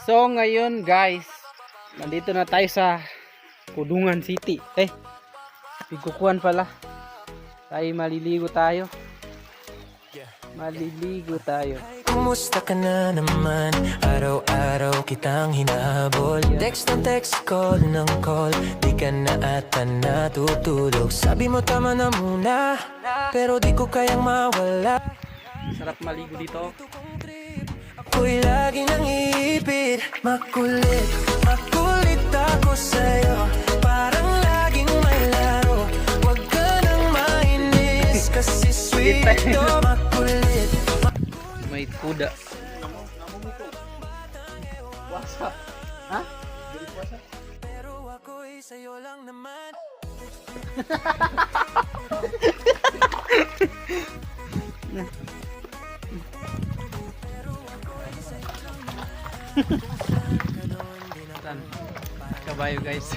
So ngayon guys, nandito na tayo sa Kudungan City. Pigukuan pala. Tayo maliligo tayo. Maliligo tayo. Kumusta ka na naman? Araw-araw kitang hinahabol. Text ng text, call ng call. Di ka na ata natutulog. Sabi mo tama na muna, pero di ko kayang mawala. Sarap maligo dito. Ako'y lagi nang iipit. Makulit, makulit ako sa'yo. Parang laging may laro. Huwag ka nang mainis, kasi sweet to. Makulit. May kuda. What's up? Ha? Pero ako'y sa'yo lang naman. Kabayo guys.